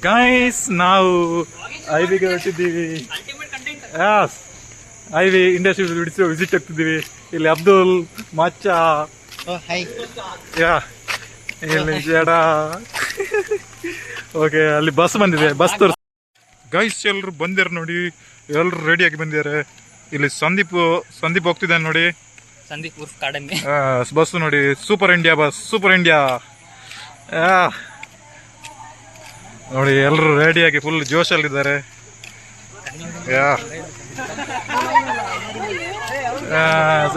Guys ನಾವು ಐವಿಗೆ ಹೊರಟಿದ್ದೀವಿ. ಐವಿ industry visit ಆಗ್ತಿದ್ದೀವಿ. ಇಲ್ಲಿ ಅಬ್ದುಲ್ ಮಚ್ಚ ಇಲ್ಲಿ ಜಡ. ಓಕೆ, ಅಲ್ಲಿ ಬಸ್ ಬಂದಿದೆ, ಬಸ್ ತೋರಿಸ್. ಗೈಸ್ ಎಲ್ಲರೂ ಬಂದಿರ ನೋಡಿ, ಎಲ್ಲರೂ ರೆಡಿಯಾಗಿ ಬಂದಿದ್ದಾರೆ. ಇಲ್ಲಿ ಸಂದೀಪ್ ಹೋಗ್ತಿದ್ದಾನೆ ನೋಡಿ, ಸಂದೀಪ್ ಅಕಾಡೆಮಿ ಬಸ್ ನೋಡಿ. Super India bus, super India ನೋಡಿ. ಎಲ್ಲರೂ ರೆಡಿಯಾಗಿ ಫುಲ್ ಜೋಶಲ್ಲಿದ್ದಾರೆ.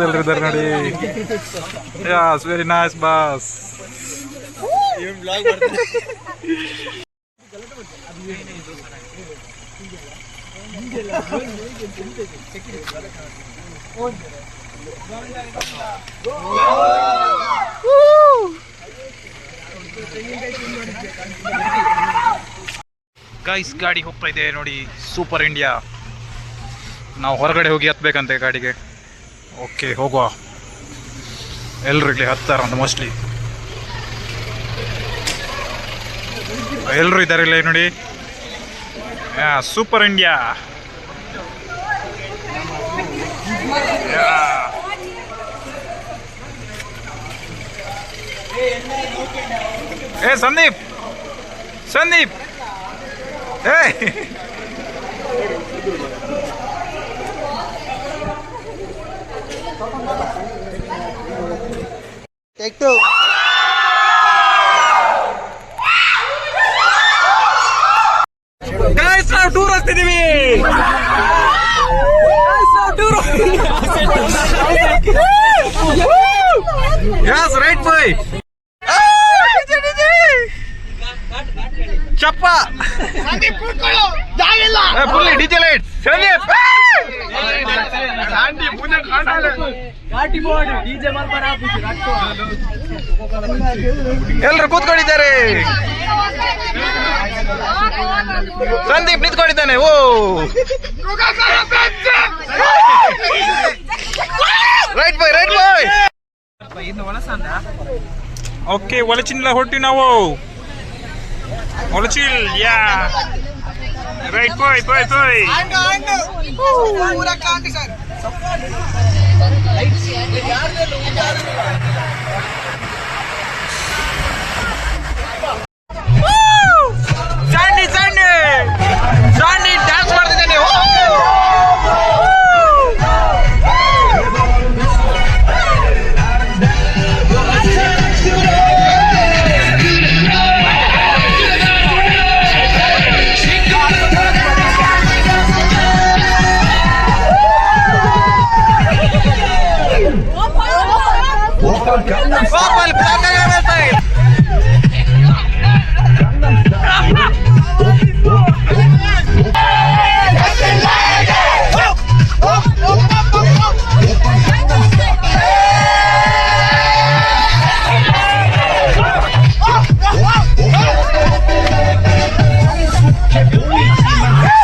ಎಲ್ಲರೂ ಇದ್ದಾರೆ ನೋಡಿ. Very nice bus. ಗೈಸ್ ಗಾಡಿ ಹೋಗ್ತಾ ಇದೆ ನೋಡಿ, ಸೂಪರ್ ಇಂಡಿಯಾ. ನಾವು ಹೊರಗಡೆ ಹೋಗಿ ಹತ್ಬೇಕಂತೆ ಗಾಡಿಗೆ. ಓಕೆ, ಹೋಗುವ. ಎಲ್ಲರೂ ಇಲ್ಲಿ ಹತ್ತಾರಂತ ಮೋಸ್ಟ್ಲಿ. ಎಲ್ಲರೂ ಇದ್ದಾರೆ ಇಲ್ಲಿ ನೋಡಿ. Super India. Sandeep Take two. Guys ನಾವು ಟೂರ್ ಹೋಗ್ತಿದೀವಿ. Yes, right boy. ಚಪ್ಪ ಸಂದೀಪ್ ಕೂತ್ಕೊಳ್ಳು, ಜಾಗ ಇಲ್ಲ. Fully DJ light. ಸಂದೀಪ್ ಎಲ್ಲರೂ ಕೂತ್ಕೊಂಡಿದ್ದಾರೆ. ಸಂದೀಪ್ ನಿಂತ್ಕೊಂಡಿದ್ದಾನೆ. Oh right boy, right boy. Okay, ಒಳಚಿಲ್ಲ ಹೊರಟಿ ನಾವು. ಒಳಚಿಲ್ ಯಾ ರೈಟ್ ಬಾಯ್ ಬಾಯ್ ಬಾಯ್. ಜಾಂಡಿ ಡ್ಯಾನ್ಸ್ ಮಾಡ್ತಿದ್ದಾನೆ.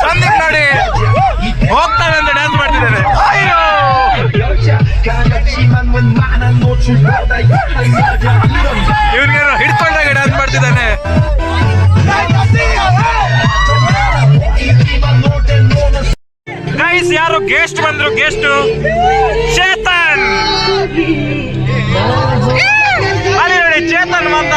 ಸಂದೀಪ್ ನೋಡಿ ಹೋಗ್ತಾನೆ ಅಂತ ಡ್ಯಾನ್ಸ್ ಮಾಡ್ತಿದ್ದಾರೆ. ಇವ್ರಿಗೆ ಹಿಡ್ಕೊಂಡಾಗ ಡ್ಯಾನ್ಸ್ ಮಾಡ್ತಿದ್ದಾನೆ. ಗೈಸ್ ಯಾರು ಗೆಸ್ಟ್ ಬಂದ್ರು, ಗೆಸ್ಟ್ ಚೇತನ್. ಅಲ್ಲಿ ನೋಡಿ ಚೇತನ್ ಬಂದ.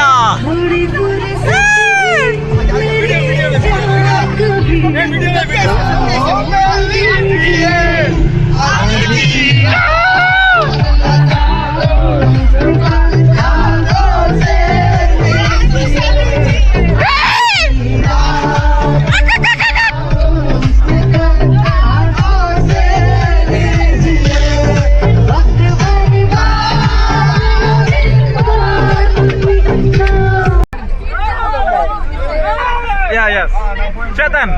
Yes, Chetan.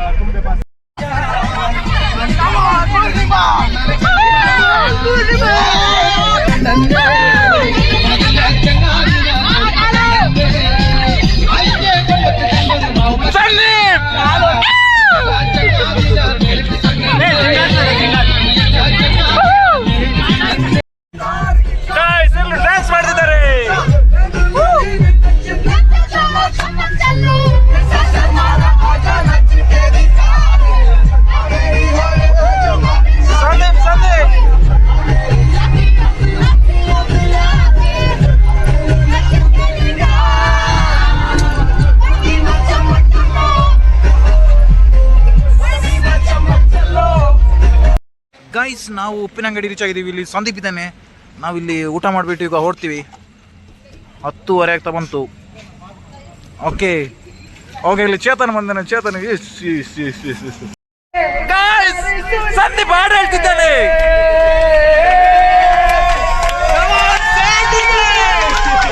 ಡ್ಯಾನ್ಸ್ ಮಾಡ್ತಿದ್ದಾರೆ. ಗೈಸ್ ನಾವು ಉಪ್ಪಿನಂಗಡಿ ರೀಚ್ ಆಗಿದ್ದೀವಿ. ಇಲ್ಲಿ ಸಂದೀಪ್ ಇದ್ದಾನೆ. ನಾವಿಲ್ಲಿ ಊಟ ಮಾಡಿಬಿಟ್ಟು ಈಗ ಹೊರಡ್ತೀವಿ. 10:30 ಆಗ್ತಾ ಬಂತು. ಓಕೆ ಓಕೆ, ಇಲ್ಲಿ ಚೇತನ್ ಬಂದಾನೆ. ಚೇತನ್ ಸಂದೀಪ್ ಹಾಡು ಹೇಳ್ತಿದ್ದಾನೆ.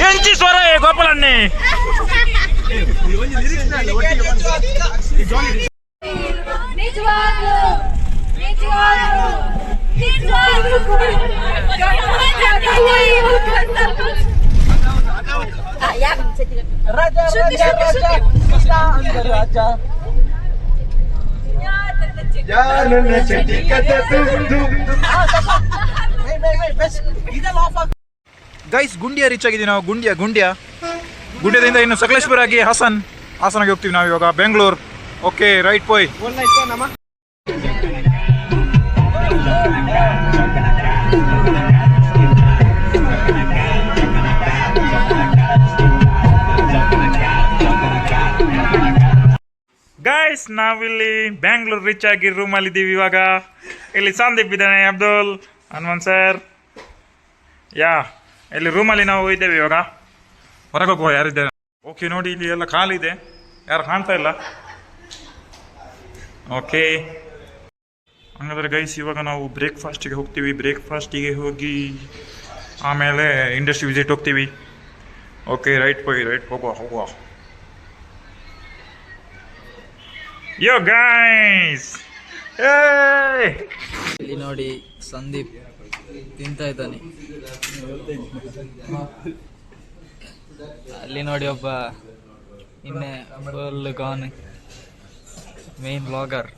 ಎಂಚಿ ಸ್ವರ ಗೋಪಾಲಣ್ಣೆ. ಗೈಸ್ ಗುಂಡಿಯಾ ರೀಚ್ ಆಗಿದ್ದೀವಿ ನಾವು. ಗುಂಡ್ಯದಿಂದ ಇನ್ನು ಸಕಲೇಶ್ಪುರ ಆಗಿ ಹಾಸನಾಗಿ ಹೋಗ್ತೀವಿ ನಾವು ಇವಾಗ. Bengaluru. Okay right boy. Guys ನಾವಿಲ್ಲಿ ಬ್ಯಾಂಗ್ಳೂರ್ ರೀಚ್ ಆಗಿ ರೂಮಲ್ಲಿ ಇದ್ದೀವಿ ಇವಾಗ. ಇಲ್ಲಿ ಸಂದೀಪ್ ಇದ್ದಾನೆ, ಅಬ್ದುಲ್, ಹನುಮಂತ್ ಸರ್. ಇಲ್ಲಿ ರೂಮಲ್ಲಿ ನಾವು ಇದ್ದೇವೆ ಇವಾಗ. ಹೊರಗೆ ಹೋಗುವ ಯಾರಿದ್ದಾರೆ. ಓಕೆ ನೋಡಿ, ಇಲ್ಲಿ ಎಲ್ಲ ಖಾಲಿ ಇದೆ, ಯಾರು ಕಾಣ್ತಾ ಇಲ್ಲ. ಓಕೆ ಹಂಗಾದ್ರೆ ಗೈಸ್ ಇವಾಗ ನಾವು ಬ್ರೇಕ್ಫಾಸ್ಟಿಗೆ ಹೋಗ್ತೀವಿ. ಬ್ರೇಕ್ಫಾಸ್ಟಿಗೆ ಹೋಗಿ ಆಮೇಲೆ ಇಂಡಸ್ಟ್ರಿ ವಿಸಿಟ್ ಹೋಗ್ತೀವಿ. ಓಕೆ ರೈಟ್ ಹೋಗುವ. ಯೋ ಗೈಸ್, ಇಲ್ಲಿ ನೋಡಿ ಸಂದೀಪ್ ತಿಂತಾ ಇದ್ದಾನೆ. ಅಲ್ಲಿ ನೋಡಿ ಒಬ್ಬ ಇನ್ನೇ full gone main blogger.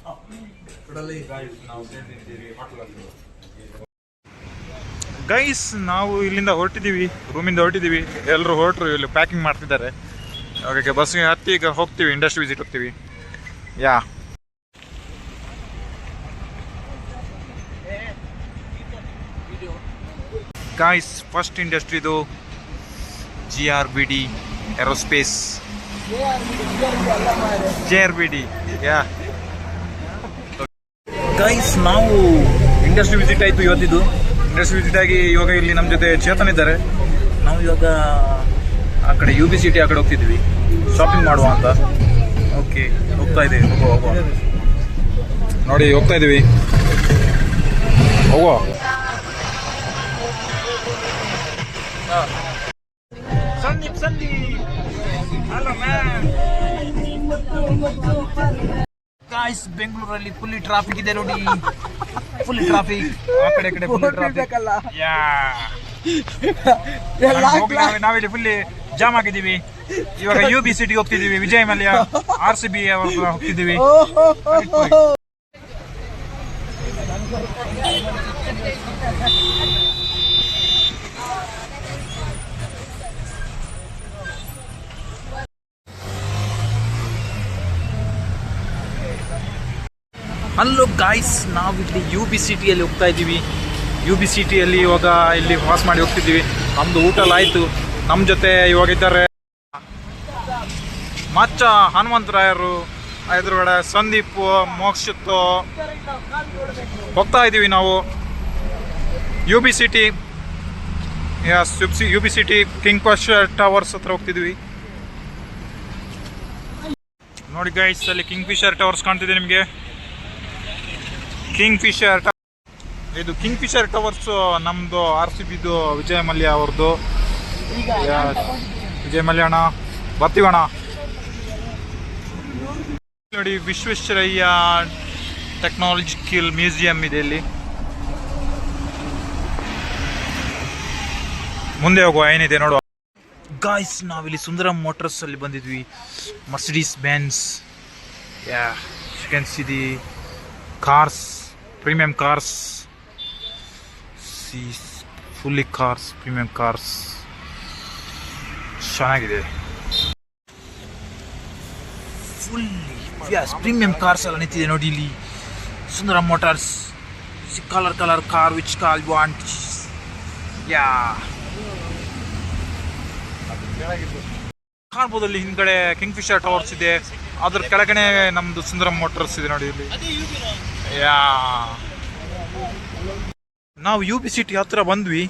Guys ನಾವು ಇಲ್ಲಿಂದ ರೂಮಿಂದ ಹೊರಟಿದ್ದೀವಿ. ಎಲ್ಲರೂ ಹೊರಟರು, ಇಲ್ಲಿ ಪ್ಯಾಕಿಂಗ್ ಮಾಡ್ತಿದ್ದಾರೆ. ಓಕೆ ಬಸ್ಸಿಗೆ ಹತ್ತಿ ಈಗ ಹೋಗ್ತೀವಿ, ಇಂಡಸ್ಟ್ರಿ ವಿಸಿಟ್ ಹೋಗ್ತೀವಿ. ಗೈಸ್ ಫಸ್ಟ್ ಇಂಡಸ್ಟ್ರಿದು GRBD ಏರೋಸ್ಪೇಸ್. JRBD ಗೈಸ್ ನಾವು ಇಂಡಸ್ಟ್ರಿ ವಿಸಿಟ್ ಆಯಿತು ಇವತ್ತಿದ್ದು. ಇಂಡಸ್ಟ್ರಿ ವಿಸಿಟ್ ಆಗಿ ಇವಾಗ ಇಲ್ಲಿ ನಮ್ಮ ಜೊತೆ ಚೇತನ್ ಇದ್ದಾರೆ. ನಾವು ಇವಾಗ ಆ ಕಡೆ UB ಸಿಟಿ ಆ ಕಡೆ ಹೋಗ್ತಿದ್ವಿ ಶಾಪಿಂಗ್ ಮಾಡುವ ಅಂತ. ಓಕೆ ಹೋಗ್ತಾ ಇದ್ದೀವಿ. ಹೋಗುವ ನೋಡಿ, ಹೋಗ್ತಾ ಇದ್ದೀವಿ. ಹೋಗುವ. Sandeep hello ma'am. ಗಾಯ್ಸ್ ಬೆಂಗಳೂರಲ್ಲಿ ಫುಲ್ ಟ್ರಾಫಿಕ್ ಇದೆ ನೋಡಿ. ಫುಲ್ ಟ್ರಾಫಿಕ್, ಆ ಕಡೆ ಫುಲ್ ಟ್ರಾಫಿಕ್. ನಾವಿಲ್ಲಿ ಫುಲ್ ಜಾಮ್ ಆಗಿದ್ದೀವಿ. ಇವಾಗ UB ಸಿಟಿಗೆ ಹೋಗ್ತಿದ್ದೀವಿ. ವಿಜಯ್ ಮಲ್ಯ RCB ಹೋಗ್ತಿದ್ದೀವಿ. ಹಲೋ ಗಾಯ್ಸ್, ನಾವಿಲ್ಲಿ UB ಸಿಟಿಯಲ್ಲಿ ಹೋಗ್ತಾ ಇದ್ದೀವಿ. UB ಸಿಟಿಯಲ್ಲಿ ಇವಾಗ ಇಲ್ಲಿ ಪಾಸ್ ಮಾಡಿ ಹೋಗ್ತಿದ್ದೀವಿ. ನಮ್ದು ಊಟ ಎಲ್ಲ ಆಯಿತು. ನಮ್ಮ ಜೊತೆ ಇವಾಗ ಇದ್ದಾರೆ ಮಚ್ಚ ಹನುಮಂತರಾಯರು, ಎದುರುಗಡೆ ಸಂದೀಪ್, ಮೋಕ್ಷತ್ತು. ಹೋಗ್ತಾ ಇದ್ದೀವಿ ನಾವು UB city. UB city king Fisher towers ಹತ್ರ ಹೋಗ್ತಿದ್ವಿ. ನೋಡಿ ಗೈಸ್, ಅಲ್ಲಿ ಕಿಂಗ್ ಫಿಶರ್ ಟವರ್ಸ್ ಕಾಣ್ತಿದೆ ನಿಮಗೆ. ಇದು ಕಿಂಗ್ ಫಿಶರ್ ಟವರ್ಸ್ ನಮ್ಮದು RCBದು ವಿಜಯ್ ಮಲ್ಯ ಅವ್ರದ್ದು. ವಿಜಯ್ ಮಲ್ಯ ಅಣ್ಣ ಬರ್ತೀವಣ್ಣ. ನೋಡಿ ವಿಶ್ವೇಶ್ವರಯ್ಯ ಟೆಕ್ನಾಲಜಿಕಲ್ ಮ್ಯೂಸಿಯಂ ಇದೆ ಇಲ್ಲಿ. ಮುಂದೆ ಹೋಗುವ, ಏನಿದೆ ನೋಡುವ. ಗಾಯ್ಸ್ ನಾವಿಲ್ಲಿ ಸುಂದರಂ ಮೋಟರ್ಸ್ ಅಲ್ಲಿ ಬಂದಿದ್ವಿ. Mercedes Benz. You can see the cars, premium cars. Fully cars, premium cars ಚೆನ್ನಾಗಿದೆ. ಫುಲ್ಲಿ ಪ್ರೀಮಿಯಂ ಕಾರ್ಸ್ ಎಲ್ಲ ನಿಂತಿದೆ ನೋಡಿ ಇಲ್ಲಿ. Sundaram motors. Colour car which car you want. ಕಾಣ್ಬೋದು ಅಲ್ಲಿ ಹಿಂದ್ಗಡೆ ಕಿಂಗ್ ಫಿಶರ್ ಟವರ್ಸ್ ಇದೆ. ಅದ್ರ ಕೆಳಗಡೆ ನಮ್ದು ಸುಂದರಂ ಮೋಟಾರ್ಸ್ ಇದೆ ನೋಡಿ ಇಲ್ಲಿ. ನಾವು ಯು ಬಿ ಸಿಟಿ ಹತ್ರ ಬಂದ್ವಿ.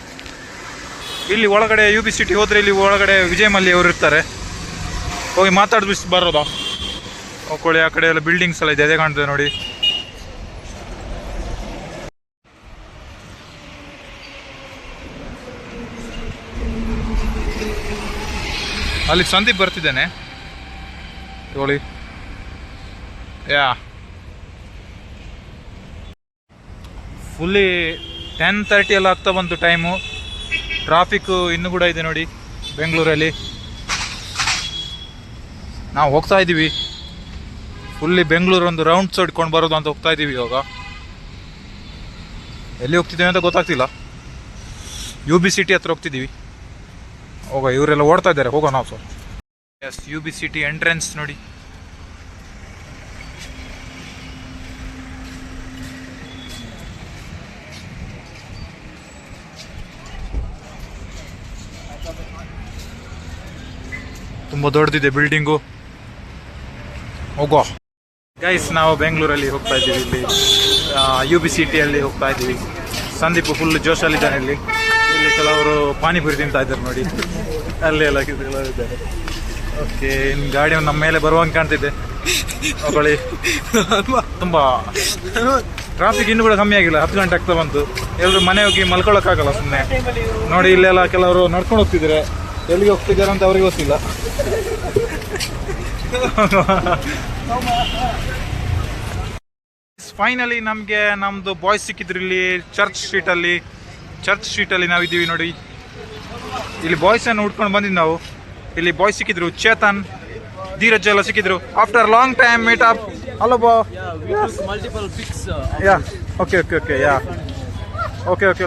ಇಲ್ಲಿ ಒಳಗಡೆ ಯು ಬಿ ಸಿಟಿ ಹೋದ್ರೆ ಇಲ್ಲಿ ಒಳಗಡೆ ವಿಜಯ್ ಮಲ್ಯ ಅವರು ಇರ್ತಾರೆ. ಹೋಗಿ ಮಾತಾಡ್ಬಿಟ್ಟು ಬರೋದಾ? ಹೋಗ್ಕೊಳ್ಳಿ. ಆ ಕಡೆ ಎಲ್ಲ ಬಿಲ್ಡಿಂಗ್ಸ್ ಎಲ್ಲ ಇದೆ, ಅದೇ ಕಾಣ್ತದೆ ನೋಡಿ. ಅಲ್ಲಿ ಸಂದೀಪ್ ಬರ್ತಿದ್ದೇನೆ ತಗೊಳ್ಳಿ. ಯಾ ಫುಲ್ಲಿ 10:30 ಎಲ್ಲ ಆಗ್ತಾ ಬಂತು ಟೈಮು. ಟ್ರಾಫಿಕ್ ಇನ್ನೂ ಕೂಡ ಇದೆ ನೋಡಿ ಬೆಂಗಳೂರಲ್ಲಿ. ನಾವು ಹೋಗ್ತಾ ಇದ್ದೀವಿ ಫುಲ್ಲಿ ಬೆಂಗಳೂರು ಒಂದು ರೌಂಡ್ಸ್ ಹೊಡ್ಕೊಂಡು ಬರೋದು ಅಂತ ಹೋಗ್ತಾ ಇದ್ದೀವಿ. ಇವಾಗ ಎಲ್ಲಿ ಹೋಗ್ತಿದ್ದೀವಿ ಅಂತ ಗೊತ್ತಾಗ್ತಿಲ್ಲ. ಯು ಬಿ ಸಿಟಿ ಹತ್ರ ಹೋಗ್ತಿದ್ದೀವಿ. ಹೋಗ, ಇವರೆಲ್ಲ ಓಡ್ತಾ ಇದ್ದಾರೆ, ಹೋಗೋಣ ನಾವು sir. Yes, U B City entrance ನೋಡಿ. ತುಂಬ ದೊಡ್ಡದಿದೆ ಬಿಲ್ಡಿಂಗು. ಹೋಗೋ ಗೈಸ್, ನಾವು ಬೆಂಗಳೂರಲ್ಲಿ ಹೋಗ್ತಾ ಇದ್ದೀವಿ. ಇಲ್ಲಿ ಯು ಬಿ ಸಿಟಿಯಲ್ಲಿ ಹೋಗ್ತಾ ಇದ್ದೀವಿ. ಸಂದೀಪ್ ಫುಲ್ ಜೋಶಲ್ಲಿದ್ದಾನೆ. ಇಲ್ಲಿ ಕೆಲವರು ಪಾನಿಪುರಿ ತಿಂತಾ ಇದ್ದಾರೆ ನೋಡಿ. ಅಲ್ಲಿ ಎಲ್ಲ ಇದ್ದಾರೆ. ಓಕೆ, ಇನ್ನು ಗಾಡಿ ನಮ್ಮ ಮೇಲೆ ಬರುವಂಗೆ ಕಾಣ್ತಿದ್ದೆ. ಹೋಗಳಿ. ತುಂಬ ಟ್ರಾಫಿಕ್ ಇನ್ನೂ ಕೂಡ ಕಮ್ಮಿ ಆಗಿಲ್ಲ. 10 ಗಂಟೆ ಆಗ್ತಾ ಬಂತು. ಎಲ್ಲರೂ ಮನೆ ಹೋಗಿ ಮಲ್ಕೊಳ್ಳೋಕ್ಕಾಗಲ್ಲ ಸುಮ್ಮನೆ ನೋಡಿ. ಇಲ್ಲೆಲ್ಲ ಕೆಲವರು ನಡ್ಕೊಂಡು ಹೋಗ್ತಿದ್ದಾರೆ. ಎಲ್ಲಿಗೆ ಹೋಗ್ತಿದ್ದಾರೆ ಅಂತ ಅವ್ರಿಗೆ ಗೊತ್ತಿಲ್ಲ. ಫೈನಲಿ ನಮಗೆ ನಮ್ಮದು ಬಾಯ್ಸ್ ಸಿಕ್ಕಿದ್ರು ಇಲ್ಲಿ ಚರ್ಚ್ ಸ್ಟ್ರೀಟಲ್ಲಿ ನಾವಿದ್ದೀವಿ ನೋಡಿ. ಇಲ್ಲಿ ಬಾಯ್ಸನ್ನು ಹುಡ್ಕೊಂಡು ಬಂದಿದ್ದು ನಾವು. ಇಲ್ಲಿ ಬಾಯ್ಸ್ ಸಿಕ್ಕಿದ್ರು, ಚೇತನ್, ಧೀರಜ್ ಎಲ್ಲ ಸಿಕ್ಕಿದ್ರು. After long time meet up. Hello ಬಾ. Multiple pics. Yeah, okay. Yeah, okay.